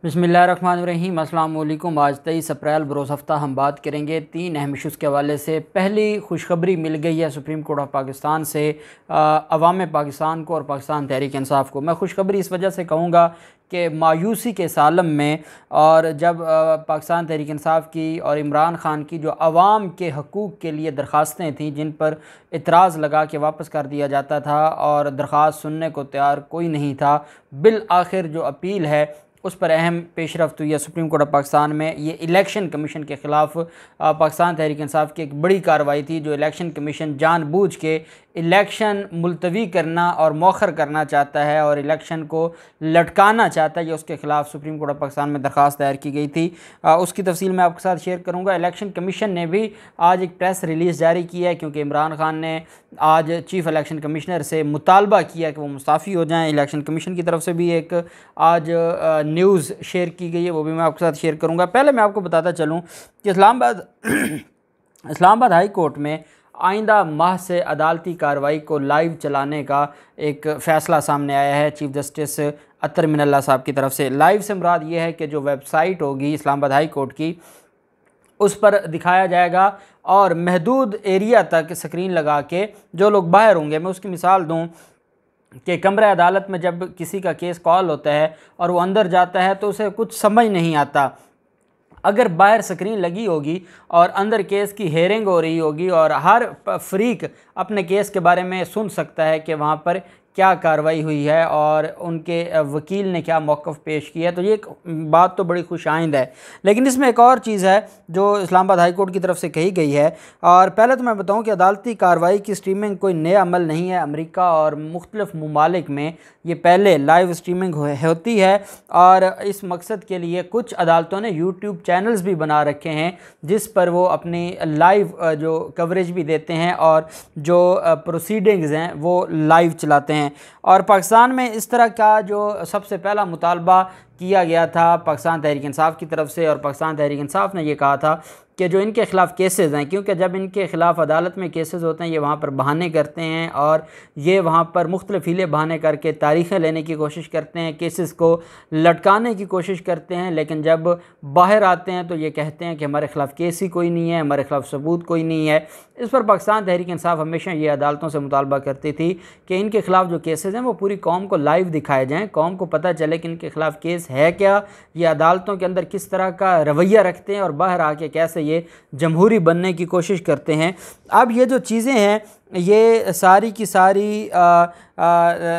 बिस्मिल्लाहिर्रहमानिर्रहीम। अस्सलाम वालेकुम। आज 23 अप्रैल बरोज़ हफ़्ता हम बात करेंगे 3 अहम इशूज़ के हवाले से। पहली खुशखबरी मिल गई है सुप्रीम कोर्ट ऑफ पाकिस्तान से अवाम पाकिस्तान को और पाकिस्तान तहरीक इंसाफ़ को। मैं खुशखबरी इस वजह से कहूँगा कि मायूसी के इस आलम में, और जब पाकिस्तान तहरीक इंसाफ़ की और इमरान ख़ान की जो अवाम के हकूक़ के लिए दरख्वास्तें थीं जिन पर इतराज़ लगा के वापस कर दिया जाता था और दरख्वास्त सुनने को तैयार कोई नहीं था, बिल आखिर जो अपील है उस पर अहम पेशरफ्त हुई है सुप्रीम कोर्ट ऑफ पाकिस्तान में। ये इलेक्शन कमीशन के ख़िलाफ़ पाकिस्तान तहरीक इंसाफ़ की एक बड़ी कार्रवाई थी। जो इलेक्शन कमीशन जानबूझ के इलेक्शन मुलतवी करना और मौखर करना चाहता है और इलेक्शन को लटकाना चाहता है, ये उसके ख़िलाफ़ सुप्रीम कोर्ट ऑफ पाकिस्तान में दरख्वास्त दायर की गई थी। उसकी तफसील मैं आपके साथ शेयर करूँगा। इलेक्शन कमीशन ने भी आज एक प्रेस रिलीज़ जारी की है, क्योंकि इमरान ख़ान ने आज चीफ़ इलेक्शन कमिश्नर से मुतालबा किया कि वो मुस्ताफ़ी हो जाएँ। इलेक्शन कमीशन की तरफ से भी एक आज न्यूज़ शेयर की गई है, वो भी मैं आपके साथ शेयर करूँगा। पहले मैं आपको बताता चलूँ कि इस्लामाबाद हाई कोर्ट में आइंदा माह से अदालती कार्रवाई को लाइव चलाने का एक फ़ैसला सामने आया है चीफ़ जस्टिस अतर मिनल्ला साहब की तरफ से। लाइव से मुराद ये है कि जो वेबसाइट होगी इस्लामाबाद हाई कोर्ट की, उस पर दिखाया जाएगा और महदूद एरिया तक स्क्रीन लगा के जो लोग बाहर होंगे, मैं उसकी मिसाल दूँ कि कमरे अदालत में जब किसी का केस कॉल होता है और वो अंदर जाता है तो उसे कुछ समझ नहीं आता। अगर बाहर स्क्रीन लगी होगी और अंदर केस की हेयरिंग हो रही होगी और हर फरीक अपने केस के बारे में सुन सकता है कि वहाँ पर क्या कार्रवाई हुई है और उनके वकील ने क्या मौक़िफ़ पेश किया है, तो ये एक बात तो बड़ी खुश आइंद है। लेकिन इसमें एक और चीज़ है जो इस्लामाबाद हाई कोर्ट की तरफ से कही गई है। और पहले तो मैं बताऊं कि अदालती कार्रवाई की स्ट्रीमिंग कोई नया अमल नहीं है। अमेरिका और मुख्तलिफ़ ममालिक में ये पहले लाइव स्ट्रीमिंग होती है, और इस मकसद के लिए कुछ अदालतों ने यूट्यूब चैनल्स भी बना रखे हैं जिस पर वो अपनी लाइव जो कवरेज भी देते हैं और जो प्रोसीडिंग्स हैं वो लाइव चलाते हैं। और पाकिस्तान में इस तरह का जो सबसे पहला मुतालबा किया गया था पाकिस्तान तहरीक इंसाफ़ की तरफ से, और पाकिस्तान तहरीक इंसाफ़ ने ये कहा था कि जो इनके ख़िलाफ़ केसेस हैं, क्योंकि जब इनके ख़िलाफ़ अदालत में केसेस होते हैं ये वहाँ पर बहाने करते हैं और ये वहाँ पर मुख्तलिफ़ हीले बहाने करके तारीख़ें लेने की कोशिश करते हैं, केसेस को लटकाने की कोशिश करते हैं, लेकिन जब बाहर आते हैं तो ये कहते हैं कि हमारे ख़िलाफ़ केस ही कोई नहीं है, हमारे ख़िलाफ़ सबूत कोई नहीं है। इस पर पाकिस्तान तहरीक इंसाफ़ हमेशा ये अदालतों से मुतालबा करती थी कि इनके ख़िलाफ़ जो केसेस हैं वो पूरी कौम को लाइव दिखाए जाएँ, कौम को पता चले कि इनके ख़िलाफ़ केस है क्या, ये अदालतों के अंदर किस तरह का रवैया रखते हैं और बाहर आके कैसे ये जमहूरी बनने की कोशिश करते हैं। अब ये जो चीज़ें हैं ये सारी की सारी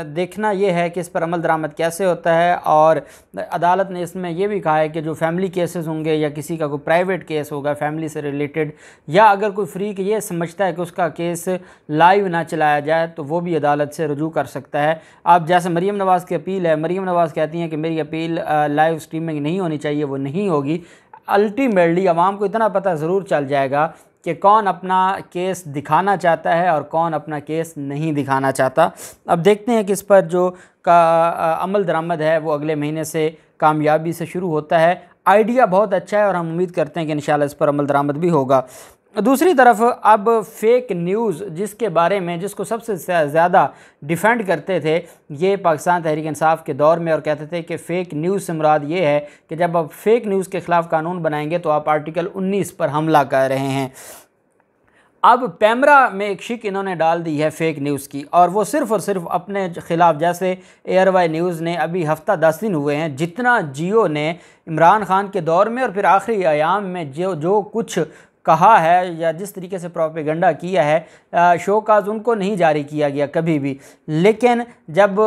देखना ये है कि इस पर अमल दरामद कैसे होता है। और अदालत ने इसमें यह भी कहा है कि जो फैमिली केसेस होंगे या किसी का कोई प्राइवेट केस होगा फैमिली से रिलेटेड, या अगर कोई फ्रीक ये समझता है कि उसका केस लाइव ना चलाया जाए तो वो भी अदालत से रुजू कर सकता है। अब जैसे मरीम नवाज़ की अपील है, मरीम नवाज़ कहती हैं कि मेरी अपील लाइव स्ट्रीमिंग नहीं होनी चाहिए, वो नहीं होगी। अल्टीमेटली आवाम को इतना पता ज़रूर चल जाएगा कि कौन अपना केस दिखाना चाहता है और कौन अपना केस नहीं दिखाना चाहता। अब देखते हैं कि इस पर जो अमल दरामद है वो अगले महीने से कामयाबी से शुरू होता है। आइडिया बहुत अच्छा है और हम उम्मीद करते हैं कि इंशाल्लाह इस पर अमल दरामद भी होगा। दूसरी तरफ अब फेक न्यूज़ जिसके बारे में जिसको सबसे ज़्यादा डिफेंड करते थे ये पाकिस्तान तहरीक इंसाफ़ के दौर में, और कहते थे कि फ़ेक न्यूज़ से मुराद ये है कि जब आप फेक न्यूज़ के ख़िलाफ़ कानून बनाएंगे तो आप आर्टिकल 19 पर हमला कर रहे हैं। अब पैमरा में एक शिक इन्होंने डाल दी है फेक न्यूज़ की, और वो सिर्फ़ और सिर्फ अपने ख़िलाफ़, जैसे एयरवाई न्यूज़ ने अभी हफ़्ता 10 दिन हुए हैं, जितना जियो ने इमरान ख़ान के दौर में और फिर आखिरी अयाम में जो कुछ कहा है या जिस तरीके से प्रोपेगेंडा किया है, शोकाज उनको नहीं जारी किया गया कभी भी। लेकिन जब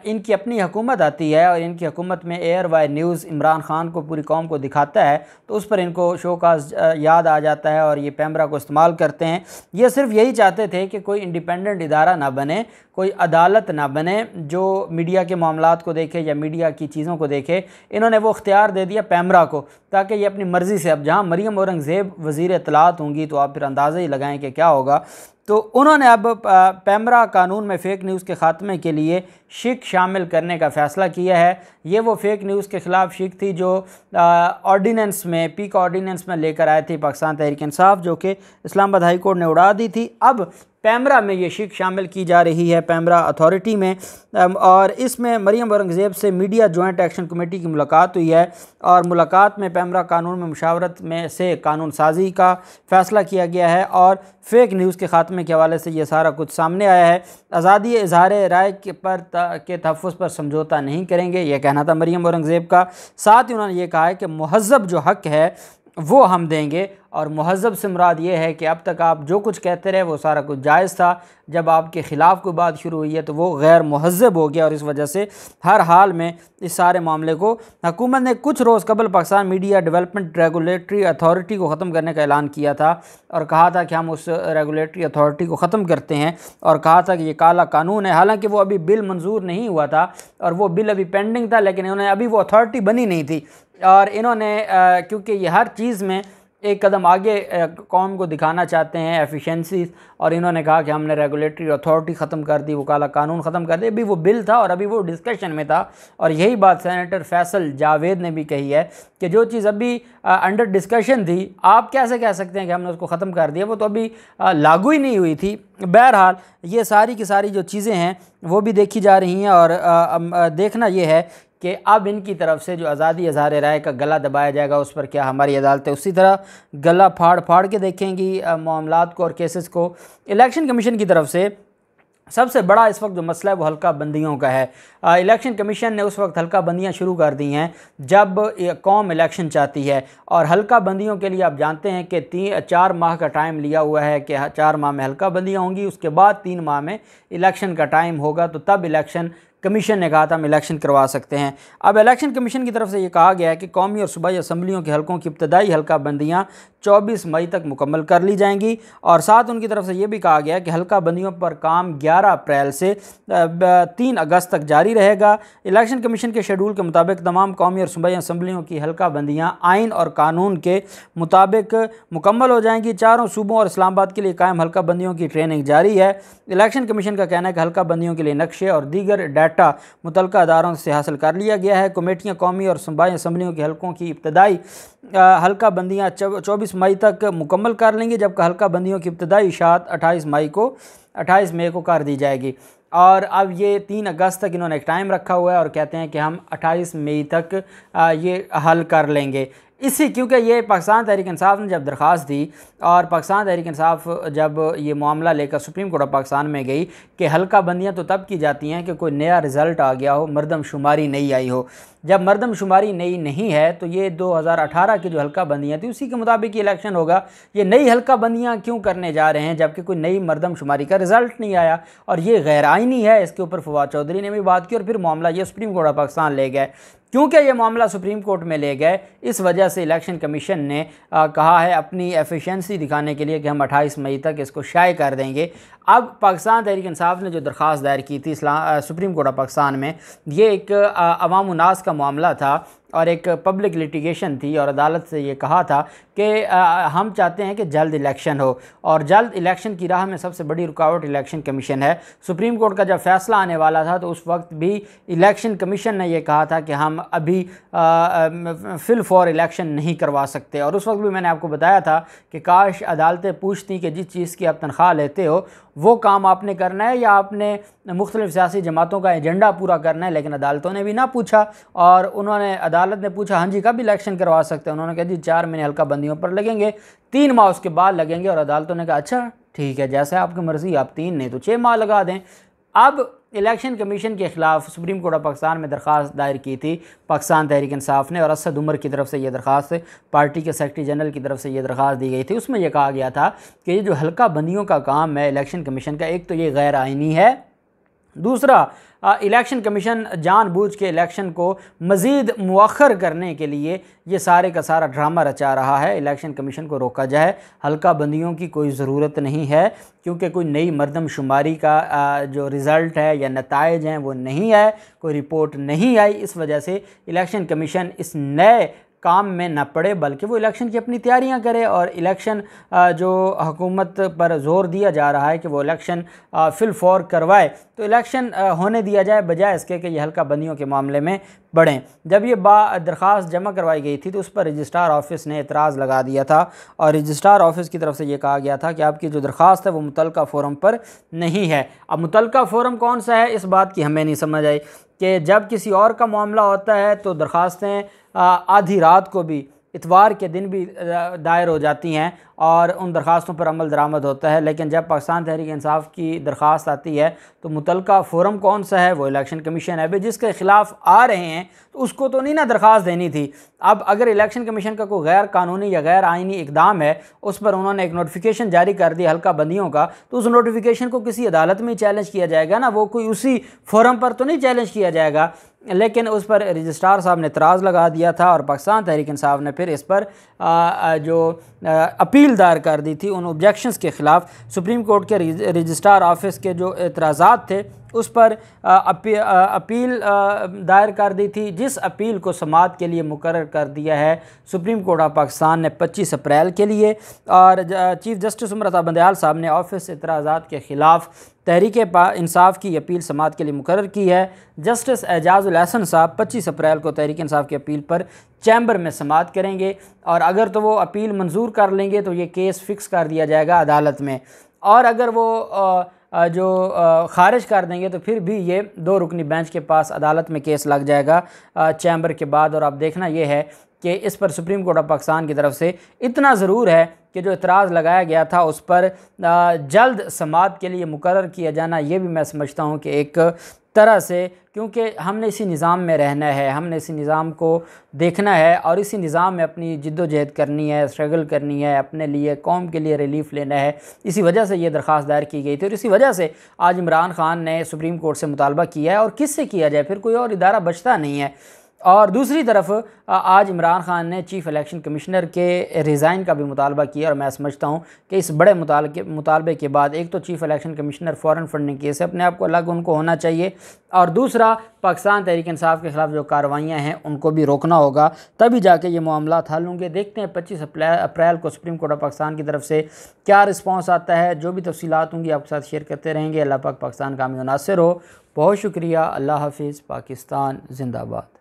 इनकी अपनी हुकूमत आती है और इनकी हुकूमत में एयरवाई न्यूज़ इमरान ख़ान को पूरी कौम को दिखाता है तो उस पर इनको शोकाज याद आ जाता है और ये पैमरा को इस्तेमाल करते हैं। ये सिर्फ यही चाहते थे कि कोई इंडिपेंडेंट इदारा ना बने, कोई अदालत ना बने जो मीडिया के मामलात को देखे या मीडिया की चीज़ों को देखे। इन्होंने वो इख्तियार दे दिया पैमरा को, ताकि ये अपनी मर्ज़ी से, अब जहाँ मरीम औरंगज़ेब वज़ीर इत्तलात होंगी तो आप फिर अंदाज़ा ही लगाएं कि क्या होगा। तो उन्होंने अब पैमरा कानून में फ़ेक न्यूज़ के ख़ात्मे के लिए शिक शामिल करने का फ़ैसला किया है। ये वो फ़ेक न्यूज़ के ख़िलाफ़ शिक थी जो ऑर्डीनेंस में, पीक ऑर्डीनेंस में लेकर आए थे पाकिस्तान तहरीक इंसाफ़, जो कि इस्लामाबाद हाई कोर्ट ने उड़ा दी थी। अब पैमरा में ये शिक शामिल की जा रही है, पैमरा अथॉरिटी में। और इसमें मरियम औरंगज़ेब से मीडिया जॉइंट एक्शन कमेटी की मुलाकात हुई है और मुलाकात में पैमरा कानून में मुशावरत में से कानून साजी का फ़ैसला किया गया है और फेक न्यूज़ के ख़ात्मे के हवाले से ये सारा कुछ सामने आया है। आज़ादी इज़हार राय के तहफ़्फ़ुज़ पर समझौता नहीं करेंगे, यह कहना था मरियम औरंगज़ेब का। साथ ही उन्होंने ये कहा है कि महज़ब जो हक़ है वो हम देंगे, और महज़ब से मुराद ये है कि अब तक आप जो कुछ कहते रहे वो सारा कुछ जायज़ था, जब आपके ख़िलाफ़ कोई बात शुरू हुई है तो वो गैर महज़ब हो गया, और इस वजह से हर हाल में इस सारे मामले को हुकूमत ने कुछ रोज़ कबल Pakistan media development regulatory authority को ख़त्म करने का ऐलान किया था और कहा था कि हम उस रेगुलेटरी अथॉरिटी को ख़त्म करते हैं, और कहा था कि ये काला कानून है। हालांकि वो अभी बिल मंजूर नहीं हुआ था और वो बिल अभी पेंडिंग था, लेकिन इन्होंने अभी वो अथॉरिटी बनी नहीं थी, और इन्होंने क्योंकि ये हर चीज़ में एक कदम आगे कौम को दिखाना चाहते हैं एफिशिएंसीज, और इन्होंने कहा कि हमने रेगुलेटरी अथॉरिटी ख़त्म कर दी, वो काला कानून ख़त्म कर दिया। अभी वो बिल था और अभी वो डिस्कशन में था, और यही बात सेनेटर फैसल जावेद ने भी कही है कि जो चीज़ अभी अंडर डिस्कशन थी, आप कैसे कह सकते हैं कि हमने उसको ख़त्म कर दिया, वो तो अभी लागू ही नहीं हुई थी। बहरहाल ये सारी की सारी जो चीज़ें हैं वो भी देखी जा रही हैं, और देखना ये है कि अब इनकी तरफ से जो आज़ादी इज़हार राय का गला दबाया जाएगा उस पर क्या हमारी अदालतें उसी तरह गला फाड़ फाड़ के देखेंगी मामलात को और केसेस को। इलेक्शन कमीशन की तरफ से सबसे बड़ा इस वक्त जो मसला है वो हल्का बंदियों का है। इलेक्शन कमीशन ने उस वक्त हल्का बंदियाँ शुरू कर दी हैं जब कौम इलेक्शन चाहती है, और हल्का बंदियों के लिए आप जानते हैं कि 4 माह का टाइम लिया हुआ है कि 4 माह में हल्का बंदियाँ होंगी, उसके बाद 3 माह में इलेक्शन का टाइम होगा, तो तब इलेक्शन कमीशन ने कहा था हम इलेक्शन करवा सकते हैं। अब इलेक्शन कमीशन की तरफ से ये कहा गया है कि कौमी और सूबाई असम्बलियों के हलकों की इब्तदाई हल्का बंदियाँ 24 मई तक मुकम्मल कर ली जाएंगी, और साथ उनकी तरफ से ये भी कहा गया है कि हल्का बंदियों पर काम 11 अप्रैल से 3 अगस्त तक जारी रहेगा। इलेक्शन कमीशन के शेड्यूल के मुताबिक तमाम कौमी और सूबाई असम्बलियों की हल्का बंदियाँ आइन और कानून के मुताबिक मुकम्मल हो जाएंगी। चारों सूबों और इस्लामाबाद के लिए कायम हल्का बंदियों की ट्रेनिंग जारी है। इलेक्शन कमीशन का कहना है कि हल्का बंदियों के लिए नक्शे और दीगर डाटा मुतल्लिका अदारों से हासिल कर लिया गया है। कमेटियाँ कौमी और सूबाई असम्बलियों के हलकों की इब्तदाई हल्का बंदियाँ 24 मई तक मुकम्मल कर लेंगी, जबकि हल्का बंदियों की इब्तदाई इशाअत 28 मई को कर दी जाएगी। और अब ये 3 अगस्त तक इन्होंने एक टाइम रखा हुआ है और कहते हैं कि हम 28 मई तक ये हल कर लेंगे। क्योंकि ये पाकिस्तान तहरीक इंसाफ ने जब दरख्वास्त दी और पाकिस्तान तहरीक इंसाफ जब ये मामला लेकर सुप्रीम कोर्ट ऑफ पाकिस्तान में गई कि हल्का बंदियाँ तो तब की जाती हैं कि कोई नया रिज़ल्ट आ गया हो, मरदमशुमारी नई आई हो। जब मरदमशुमारी नई नहीं है तो ये 2018 की जो हल्का बंदियाँ थी उसी के मुताबिक ये इलेक्शन होगा। ये नई हल्का बंदियाँ क्यों करने जा रहे हैं जबकि कोई नई मरदमशुमारी का रिज़ल्ट नहीं आया, और ये गैर आइनी है। इसके ऊपर फवाद चौधरी ने भी बात की और फिर मामला ये सुप्रीम कोर्ट ऑफ पाकिस्तान ले गए। क्योंकि ये मामला सुप्रीम कोर्ट में ले गए, इस वजह से इलेक्शन कमीशन ने कहा है अपनी एफिशिएंसी दिखाने के लिए कि हम 28 मई तक इसको शाये कर देंगे। अब पाकिस्तान तहरीक इंसाफ ने जो दरख्वास्त दायर की थी सुप्रीम कोर्ट ऑफ पाकिस्तान में, ये एक अवाम उन्नास का मामला था और एक पब्लिक लिटिगेशन थी, और अदालत से ये कहा था कि हम चाहते हैं कि जल्द इलेक्शन हो, और जल्द इलेक्शन की राह में सबसे बड़ी रुकावट इलेक्शन कमीशन है। सुप्रीम कोर्ट का जब फैसला आने वाला था तो उस वक्त भी इलेक्शन कमीशन ने ये कहा था कि हम अभी फिल फॉर इलेक्शन नहीं करवा सकते, और उस वक्त भी मैंने आपको बताया था कि काश अदालतें पूछती कि जिस चीज़ की आप तनख्वाह लेते हो वो काम आपने करना है या आपने मुख्तलिफ़ सियासी जमातों का एजेंडा पूरा करना है, लेकिन अदालतों ने भी ना पूछा। और उन्होंने अदालत ने पूछा हाँ जी कब इलेक्शन करवा सकते हैं, उन्होंने कहा जी 4 महीने हल्का बंदियों पर लगेंगे, 3 माह उसके बाद लगेंगे, और अदालतों ने कहा अच्छा ठीक है जैसे आपकी मर्ज़ी, आप 3 नहीं तो 6 माह लगा दें। अब इलेक्शन कमीशन के ख़िलाफ़ सुप्रीम कोर्ट ऑफ पाकिस्तान में दरख्वास्त दायर की थी पाकिस्तान तहरीक इंसाफ ने, और असद उमर की तरफ से ये दरख्वास्त, पार्टी के सेक्रेटरी जनरल की तरफ से ये दरख्वास्त दी गई थी। उसमें यह कहा गया था कि ये जो हल्का बंदियों का काम है इलेक्शन कमीशन का, एक तो ये गैर आइनी है, दूसरा इलेक्शन कमीशन जानबूझ के इलेक्शन को मज़ीद मुअख्खर करने के लिए ये सारे का सारा ड्रामा रचा रहा है। इलेक्शन कमीशन को रोका जाए, हल्का बंदियों की कोई ज़रूरत नहीं है, क्योंकि कोई नई मरदमशुमारी का जो रिज़ल्ट है या नताइज हैं वो नहीं है, कोई रिपोर्ट नहीं आई। इस वजह से इलेक्शन कमीशन इस नए काम में न पड़े, बल्कि वो इलेक्शन की अपनी तैयारियां करे। और इलेक्शन जो हुकूमत पर ज़ोर दिया जा रहा है कि वो इलेक्शन फिल फौर करवाए, तो इलेक्शन होने दिया जाए, बजाय इसके कि ये हल्का बंदियों के मामले में बढ़ें। जब ये दरख्वास्त जमा करवाई गई थी तो उस पर रजिस्ट्रार ऑफिस ने एतराज़ लगा दिया था, और रजिस्ट्रार ऑफिस की तरफ से ये कहा गया था कि आपकी जो दरख्वास्त है वो मुतल्लका फ़ोरम पर नहीं है। अब मुतल्लका फ़ोरम कौन सा है, इस बात की हमें नहीं समझ आई कि जब किसी और का मामला होता है तो दरख्वास्तें आधी रात को भी, इतवार के दिन भी दायर हो जाती हैं और उन दरख्वास्तों पर अमल दरामद होता है। लेकिन जब पाकिस्तान तहरीक इंसाफ की दरख्वास्त आती है तो मुतल्लका फ़ोरम कौन सा है, वो इलेक्शन कमीशन है। भाई जिसके ख़िलाफ़ आ रहे हैं तो उसको तो नहीं ना दरख्वास्त देनी थी। अब अगर इलेक्शन कमीशन का कोई गैर कानूनी या गैर आइनी इकदाम है, उस पर उन्होंने एक नोटिफिकेशन जारी कर दिया हल्का बंदियों का, तो उस नोटिफिकेशन को किसी अदालत में चैलेंज किया जाएगा ना, वो कोई उसी फोरम पर तो नहीं चैलेंज किया जाएगा। लेकिन उस पर रजिस्ट्रार साहब ने एतराज़ लगा दिया था और पाकिस्तान तहरीक इंसाफ ने फिर इस पर जो अपील दायर कर दी थी उन ऑब्जेक्शंस के ख़िलाफ़। सुप्रीम कोर्ट के रजिस्ट्रार ऑफिस के जो एतराज़ात थे उस पर अपील दायर कर दी थी, जिस अपील को समाअत के लिए मुकर्रर कर दिया है सुप्रीम कोर्ट ऑफ पाकिस्तान ने 25 अप्रैल के लिए। और चीफ़ जस्टिस उमर अता बंदयाल साहब ने ऑफिस एतराज़ात के ख़िलाफ़ तहरीक इंसाफ की अपील समाअत के लिए मुकर्रर की है। जस्टिस एजाज़ुल हसन साहब 25 अप्रैल को तहरीक इंसाफ की अपील पर चैम्बर में समाअत करेंगे, और अगर तो वो अपील मंजूर कर लेंगे तो ये केस फ़िक्स कर दिया जाएगा अदालत में, और अगर वो ख़ारिज कर देंगे तो फिर भी ये 2 रुकनी बेंच के पास अदालत में केस लग जाएगा चैम्बर के बाद। और अब देखना ये है कि इस पर सुप्रीम कोर्ट ऑफ पाकिस्तान की तरफ से इतना ज़रूर है कि जो एतराज़ लगाया गया था उस पर जल्द समाअत के लिए मुकर्रर किया जाना, ये भी मैं समझता हूँ कि एक तरह से, क्योंकि हमने इसी निज़ाम में रहना है, हमने इसी निज़ाम को देखना है और इसी निज़ाम में अपनी जिद्दोजहद करनी है, स्ट्रगल करनी है, अपने लिए कौम के लिए रिलीफ लेना है। इसी वजह से ये दरख्वास्त दायर की गई थी और इसी वजह से आज इमरान खान ने सुप्रीम कोर्ट से मुतालबा किया है, और किससे किया जाए, फिर कोई और इदारा बचता नहीं है। और दूसरी तरफ आज इमरान खान ने चीफ़ इलेक्शन कमिश्नर के रिज़ाइन का भी मुतालबा किया, और मैं समझता हूँ कि इस बड़े मुतालबे के बाद एक तो chief election commissioner foreign funding case है, अपने आप को अलग उनको होना चाहिए, और दूसरा पाकिस्तान तहरीक इंसाफ के ख़िलाफ़ जो कार्रवाइयाँ हैं उनको भी रोकना होगा, तभी जाके ये मामला हल होंगे। देखते हैं 25 अप्रैल को सुप्रीम कोर्ट ऑफ पाकिस्तान की तरफ से क्या रिस्पॉन्स आता है। जो भी तफसीलात होंगी आपके साथ शेयर करते रहेंगे। अल्लाह पाक पाकिस्तान कामयाब नासिर हो। बहुत शुक्रिया। अल्लाह हाफिज़। पाकिस्तान जिंदाबाद।